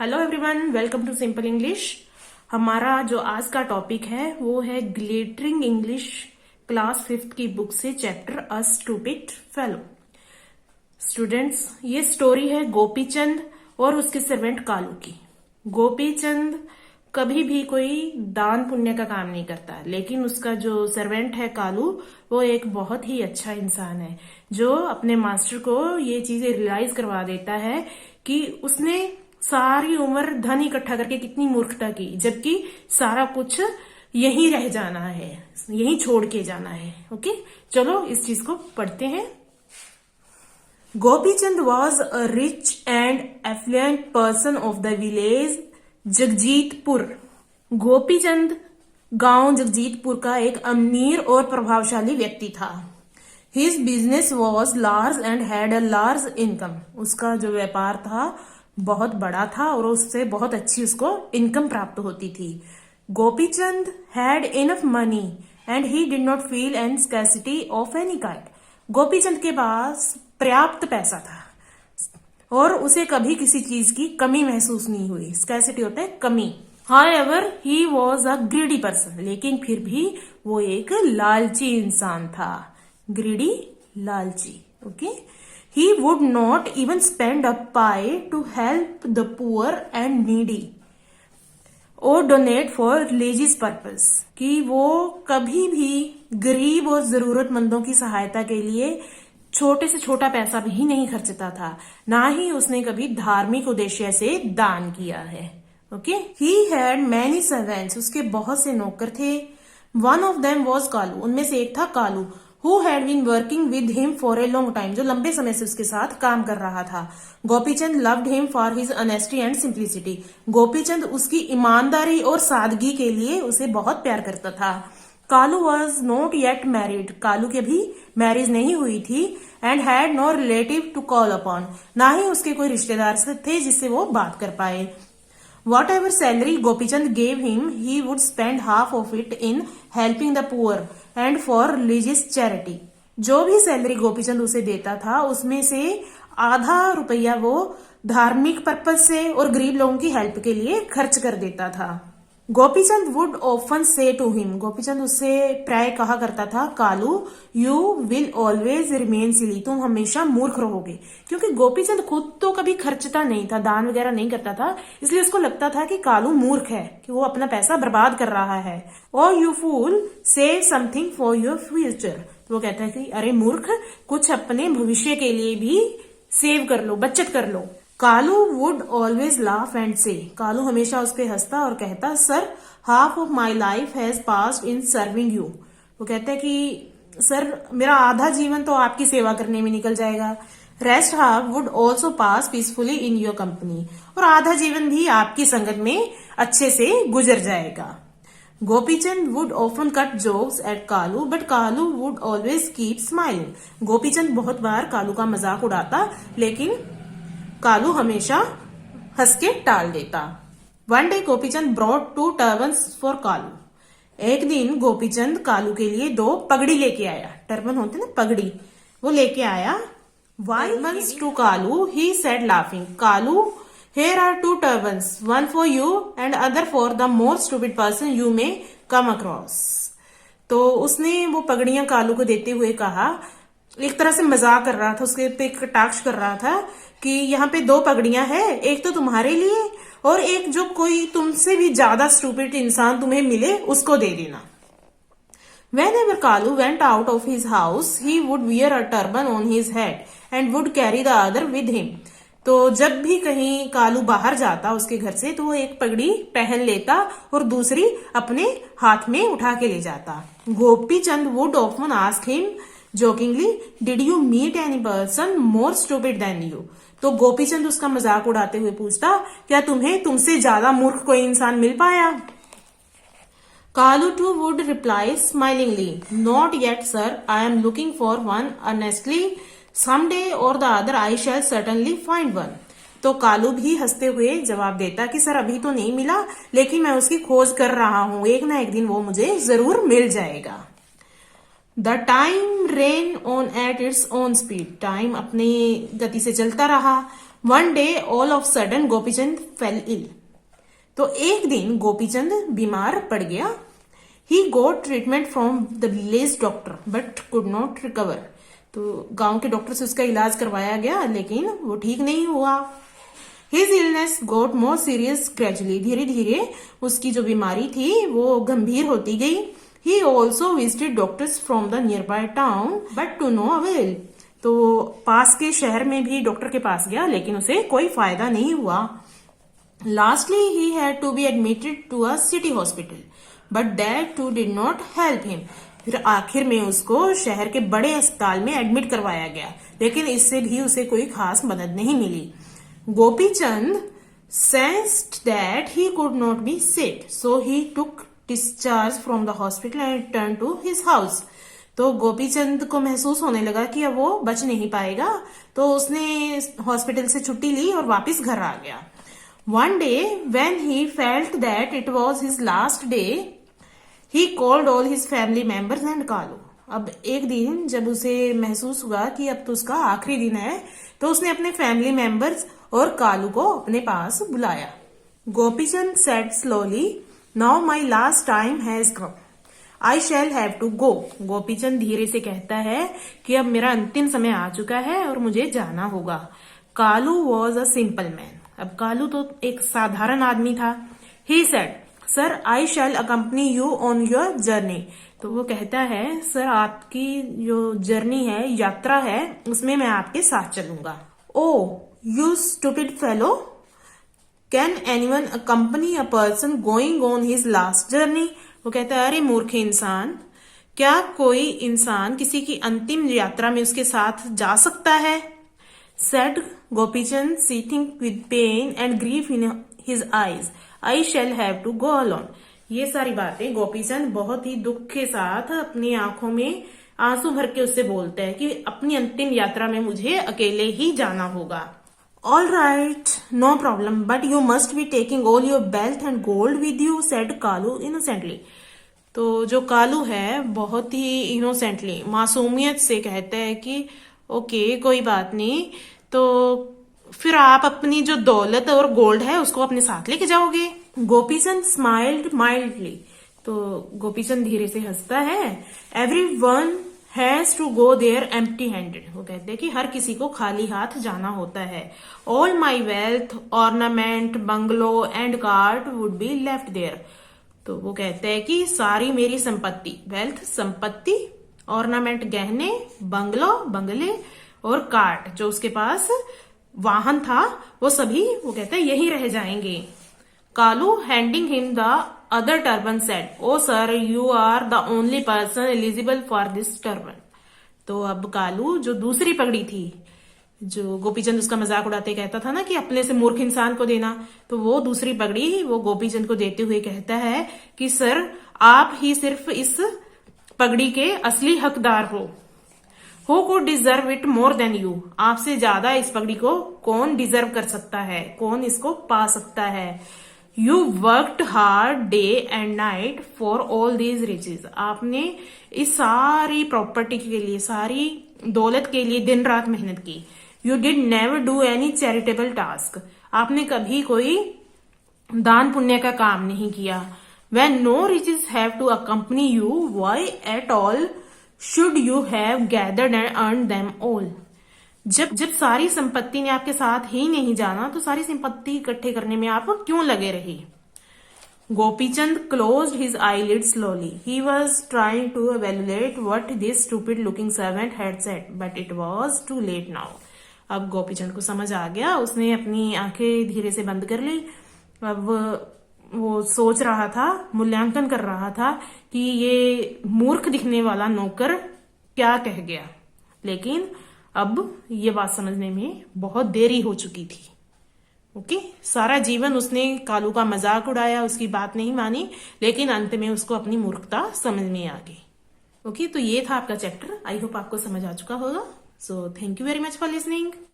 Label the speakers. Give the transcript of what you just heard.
Speaker 1: Hello everyone, welcome to simple English. हमारा जो आज का टॉपिक है वो है ग्लिटरिंग इंग्लिश क्लास 5th की बुक से chapter a stupid fellow. Students, ये स्टोरी है गोपीचंद और उसके सर्वेंट कालू की। गोपीचंद कभी भी कोई दान पुण्य का काम नहीं करता, लेकिन उसका जो सर्वेंट है कालू, वो एक बहुत ही अच्छा इंसान है जो अपने मास्टर को ये चीजें रियलाइज करवा देता है कि उसने सारी उम्र धन इकट्ठा करके कितनी मूर्खता की, जबकि सारा कुछ यहीं रह जाना है, यहीं छोड़ के जाना है। ओके, चलो इस चीज को पढ़ते हैं। Gopichand was a rich and affluent person of the village Jagjitpur. Gopichand गांव जगजीतपुर का एक अमीर और प्रभावशाली व्यक्ति था। His business was large and had a large income. उसका जो व्यापार था बहुत बड़ा था और उससे बहुत अच्छी उसको इनकम प्राप्त होती थी। Gopichand had enough money and he did not feel an scarcity of any kind. Gopichand के पास पर्याप्त पैसा था और उसे कभी किसी चीज की कमी महसूस नहीं हुई। स्कैसिटी होता है कमी। However he was a greedy person, लेकिन फिर भी वो एक लालची इंसान था। ग्रीडी, लालची। Okay, he would not even spend a pie to help the poor and needy or donate for religious purpose। कि वो कभी भी गरीब और जरूरतमंदों की सहायता के लिए छोटे से छोटा पैसा भी नहीं खर्चता था, ना ही उसने कभी धार्मिक उद्देश्य से दान किया है। Okay, he had many servants। उसके बहुत से नौकर थे। one of them was Kalu. उनमें से एक था Kalu, who had been working with him for a long time। जो लंबे समय से उसके साथ काम कर रहा था। Gopichand loved him for his honesty and simplicity। Gopichand उसकी ईमानदारी और सादगी के लिए उसे बहुत प्यार करता था। Kalu was not yet married। Kalu के भी मैरिज नहीं हुई थी। and had no relative to call upon। ना ही उसके कोई रिश्तेदार थे जिससे वो बात कर पाए। Whatever salary Gopichand gave him, he would spend half of it in helping the poor and for religious charity। जो भी सैलरी गोपीचंद उसे देता था उसमें से आधा रुपया वो धार्मिक पर्पज से और गरीब लोगों की हेल्प के लिए खर्च कर देता था। Gopichand would often say to him. Gopichand उससे प्राय कहा करता था, Kalu you will always remain silly. तुम हमेशा मूर्ख रहोगे। क्योंकि गोपीचंद खुद तो कभी खर्चता नहीं था, दान वगैरह नहीं करता था, इसलिए उसको लगता था कि कालू मूर्ख है, कि वो अपना पैसा बर्बाद कर रहा है। और you fool save something for your future. तो वो कहता है कि अरे मूर्ख, कुछ अपने भविष्य के लिए भी सेव कर लो, बचत कर लो। Kalu would always laugh and say. Kalu हमेशा उस पर हंसता और कहता, sir half of my life has passed in serving you. वो कहता है कि सर मेरा आधा जीवन तो आपकी सेवा करने में निकल जाएगा। Rest half would also pass peacefully in your company. और आधा जीवन भी आपकी संगत में अच्छे से गुजर जाएगा। Gopichand would often cut jokes at Kalu but Kalu would always keep smiling. Gopichand बहुत बार कालू का मजाक उड़ाता, लेकिन कालू हमेशा हंस के टाल देता। One day Gopichand brought 2 turbans for Kalu. एक दिन गोपीचंद कालू के लिए 2 पगड़ी लेके आया। टर्बन होते ना, पगड़ी, वो लेके आया। Why once to Kalu he said laughing, Kalu here are 2 turbans, one for you and other for the most stupid person you may come across। तो उसने वो पगड़ियां कालू को देते हुए कहा, एक तरह से मजाक कर रहा था, उसके पे कटाक्ष कर रहा था कि यहाँ पे 2 पगड़ियां हैं, एक तो तुम्हारे लिए और एक जो कोई तुमसे भी ज्यादा स्टूपिड इंसान तुम्हें मिले उसको दे देना। Whenever Kalu went out of his house, he would wear a turban on his head and would carry the other with him। तो जब भी कहीं कालू बाहर जाता उसके घर से, तो वो एक पगड़ी पहन लेता और दूसरी अपने हाथ में उठा के ले जाता। Gopichand would often ask him jokingly, did you meet any person more stupid than you. तो गोपीचंद उसका मजाक उड़ाते हुए पूछता, क्या तुम्हें तुमसे ज्यादा मूर्ख कोई इंसान मिल पाया। Kalu too would reply smilingly, not yet sir, I am looking for one earnestly, someday or the other I shall certainly find one। तो कालू भी हंसते हुए जवाब देता कि सर अभी तो नहीं मिला, लेकिन मैं उसकी खोज कर रहा हूं, एक ना एक दिन वो मुझे जरूर मिल जाएगा। The time ran on at its own speed. टाइम अपनी गति से चलता रहा। One day all of sudden Gopichand fell ill. तो एक दिन गोपीचंद बीमार पड़ गया। He got treatment from the village doctor but could not recover. तो गांव के डॉक्टर से उसका इलाज करवाया गया लेकिन वो ठीक नहीं हुआ। हिज इलनेस गोट मोर सीरियस ग्रेजुअली। धीरे धीरे उसकी जो बीमारी थी वो गंभीर होती गई। He also visited doctors from the nearby town but to no avail. तो पास के शहर में भी डॉक्टर के पास गया लेकिन उसे कोई फायदा नहीं हुआ। Lastly he had to be admitted to a city hospital but that too did not help him. फिर आखिर में उसको शहर के बड़े अस्पताल में एडमिट करवाया गया लेकिन इससे भी उसे कोई खास मदद नहीं मिली। Gopichand sensed that he could not be saved, so he took discharge from the hospital and returned to his house. तो गोपीचंद को महसूस होने लगा कि अब वो बच नहीं पाएगा, तो उसने हॉस्पिटल से छुट्टी ली और वापस घर आ गया। One day when he felt that it was his last day, he called all his family members and Kalu. अब एक दिन जब उसे महसूस हुआ कि अब तो उसका आखिरी दिन है, तो उसने अपने फैमिली मेंबर्स और कालू को अपने पास बुलाया। Gopichand said slowly, now my last time has come, I shall have to go. Gopichand धीरे से कहता है कि अब मेरा अंतिम समय आ चुका है और मुझे जाना होगा। Kalu was a simple man. अब कालू तो एक साधारण आदमी था। He said, sir I shall accompany you on your journey. तो वो कहता है, सर आपकी जो जर्नी है, यात्रा है, उसमें मैं आपके साथ चलूंगा। Oh you stupid fellow, can anyone accompany a person going on his last journey. वो कहता है, अरे मूर्ख इंसान, क्या कोई इंसान किसी की अंतिम यात्रा में उसके साथ जा सकता है? Said Gopichand seething with pain and grief in his eyes, I shall have to go alone. ये सारी बातें गोपीचंद बहुत ही दुख के साथ अपनी आंखों में आंसू भर के उससे बोलते हैं कि अपनी अंतिम यात्रा में मुझे अकेले ही जाना होगा। All right, no problem, but you must be taking all your wealth and gold with you, said Kalu innocently. तो जो कालू है बहुत ही इनोसेंटली, मासूमियत से कहता है कि ओके कोई बात नहीं, तो फिर आप अपनी जो दौलत और गोल्ड है उसको अपने साथ लेके जाओगे। Gopichand smiled mildly. तो गोपीचंद धीरे से हंसता है। Everyone has to go there empty handed. वो कहते हैं कि हर किसी को खाली हाथ जाना होता है। All my wealth, ornament, bungalow and cart would be left there. तो वो कहते हैं कि सारी मेरी संपत्ति, वेल्थ संपत्ति, ऑर्नामेंट गहने, बंगलो बंगले और कार्ट जो उसके पास वाहन था, वो सभी वो कहते हैं यही रह जाएंगे। Kalu handing him the other turban said, oh sir you are the only person eligible for this turban. तो अब कालू जो दूसरी पगड़ी थी, जो गोपीचंद उसका मजाक उड़ाते कहता था ना कि अपने से मूर्ख इंसान को देना, तो वो दूसरी पगड़ी वो गोपीचंद को देते हुए कहता है कि सर आप ही सिर्फ इस पगड़ी के असली हकदार हो। Who could deserve it more than you? आपसे ज्यादा इस पगड़ी को कौन डिजर्व कर सकता है, कौन इसको पा सकता है? You worked hard day and night for all these riches. आपने इस सारी प्रॉपर्टी के लिए, सारी दौलत के लिए दिन रात मेहनत की। You did never do any charitable task. आपने कभी कोई दान पुण्य का काम नहीं किया। When no riches have to accompany you, why at all should you have gathered and earned them all? जब सारी संपत्ति ने आपके साथ ही नहीं जाना, तो सारी संपत्ति इकट्ठे करने में आप क्यों लगे रहे? Gopichand closed his eyelids slowly. He was trying to evaluate what this stupid looking servant had said, but it was too late now. अब गोपीचंद को समझ आ गया, उसने अपनी आंखें धीरे से बंद कर ली। अब वो सोच रहा था, मूल्यांकन कर रहा था कि ये मूर्ख दिखने वाला नौकर क्या कह गया, लेकिन अब ये बात समझने में बहुत देरी हो चुकी थी। ओके, सारा जीवन उसने कालू का मजाक उड़ाया, उसकी बात नहीं मानी, लेकिन अंत में उसको अपनी मूर्खता समझ में आ गई। ओके, तो ये था आपका चैप्टर। आई होप आपको समझ आ चुका होगा। So thank you very much for listening.